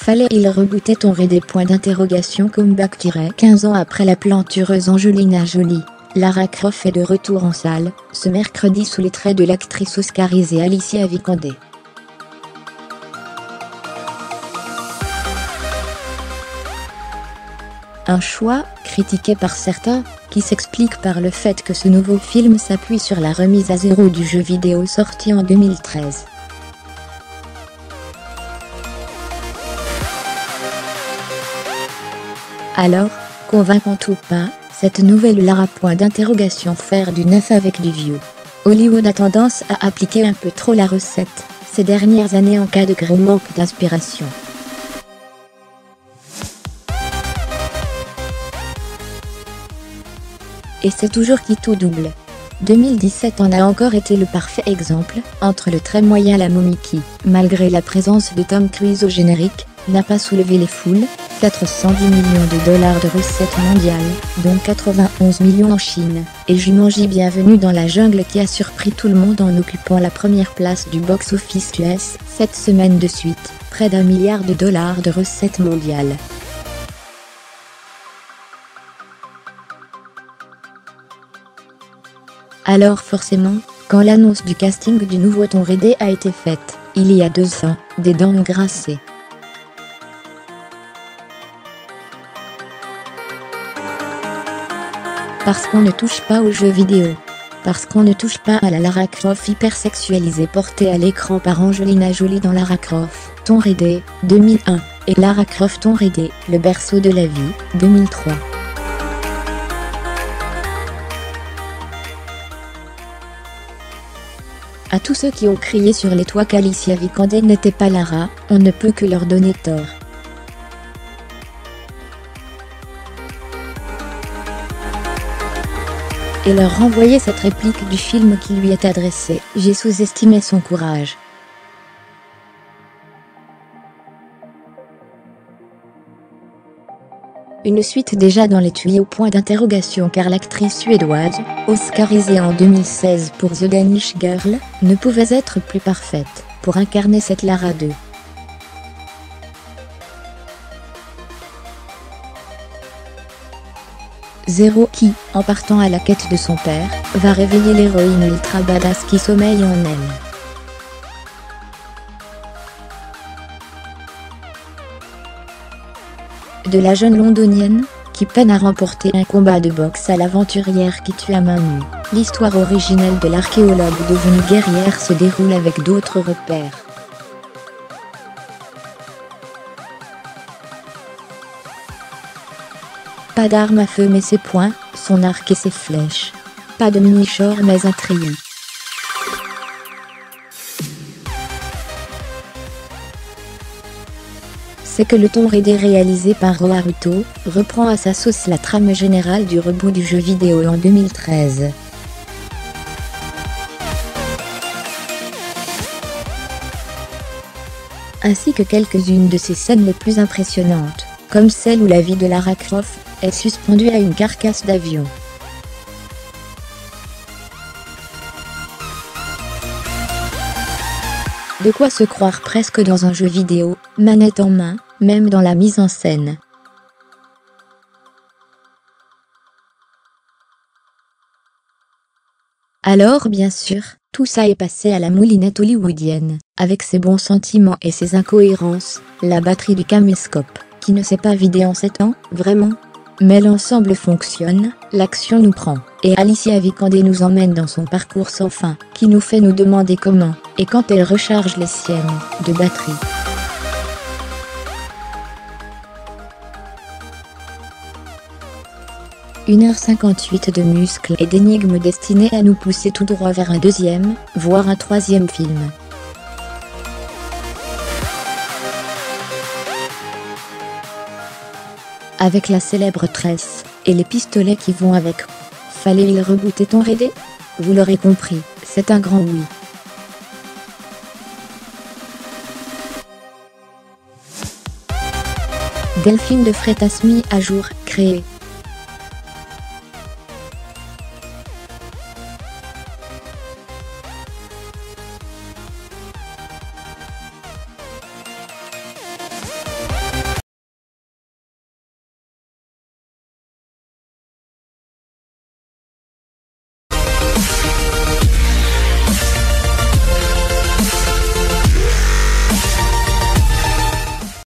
Fallait-il rebooter Tomb Raider ? Comeback-15 ans après la plantureuse Angelina Jolie, Lara Croft est de retour en salle, ce mercredi sous les traits de l'actrice oscarisée Alicia Vikander. Un choix, critiqué par certains, qui s'explique par le fait que ce nouveau film s'appuie sur la remise à zéro du jeu vidéo sorti en 2013. Alors, convaincante ou pas, cette nouvelle Lara ? Faire du neuf avec du vieux. Hollywood a tendance à appliquer un peu trop la recette, ces dernières années en cas de gros manque d'inspiration. Et c'est toujours qui tout double. 2017 en a encore été le parfait exemple, entre le très moyen La Momie qui, malgré la présence de Tom Cruise au générique, n'a pas soulevé les foules, 410 millions de dollars de recettes mondiales, dont 91 millions en Chine, et Jumanji Bienvenue dans la jungle qui a surpris tout le monde en occupant la première place du box-office US, 7 semaines de suite, près d'1 milliard de dollars de recettes mondiales. Alors forcément, quand l'annonce du casting du nouveau Tomb Raider a été faite, il y a 2 ans, des dents ont grincé. Parce qu'on ne touche pas aux jeux vidéo. Parce qu'on ne touche pas à la Lara Croft hypersexualisée portée à l'écran par Angelina Jolie dans Lara Croft, Tomb Raider, 2001, et Lara Croft Tomb Raider, le berceau de la vie, 2003. À tous ceux qui ont crié sur les toits qu'Alicia Vikander n'était pas Lara, on ne peut que leur donner tort. Et leur renvoyer cette réplique du film qui lui est adressée. J'ai sous-estimé son courage. Une suite déjà dans les tuyaux ? Car l'actrice suédoise, oscarisée en 2016 pour The Danish Girl, ne pouvait être plus parfaite pour incarner cette Lara 2. Zéro qui, en partant à la quête de son père, va réveiller l'héroïne ultra badass qui sommeille en elle. De la jeune londonienne, qui peine à remporter un combat de boxe à l'aventurière qui tue à main nue. L'histoire originelle de l'archéologue devenue guerrière se déroule avec d'autres repères. Pas d'armes à feu mais ses poings, son arc et ses flèches. Pas de mini-short mais un trion. C'est que le Tomb Raider réalisé par Ro Harutō reprend à sa sauce la trame générale du reboot du jeu vidéo en 2013. Ainsi que quelques-unes de ses scènes les plus impressionnantes, comme celle où la vie de Lara Croft est suspendue à une carcasse d'avion. De quoi se croire presque dans un jeu vidéo, manette en main, même dans la mise en scène. Alors bien sûr, tout ça est passé à la moulinette hollywoodienne, avec ses bons sentiments et ses incohérences, la batterie du caméscope, qui ne s'est pas vidée en 7 ans, vraiment. Mais l'ensemble fonctionne, l'action nous prend, et Alicia Vikander nous emmène dans son parcours sans fin, qui nous fait nous demander comment, et quand elle recharge les siennes, de batterie. « 1h58 de muscles et d'énigmes destinées à nous pousser tout droit vers un deuxième, voire un troisième film. Avec la célèbre tresse, et les pistolets qui vont avec. Fallait-il rebooter Tomb Raider ? Vous l'aurez compris, c'est un grand oui. Delphine de Freitas mis à jour, créé.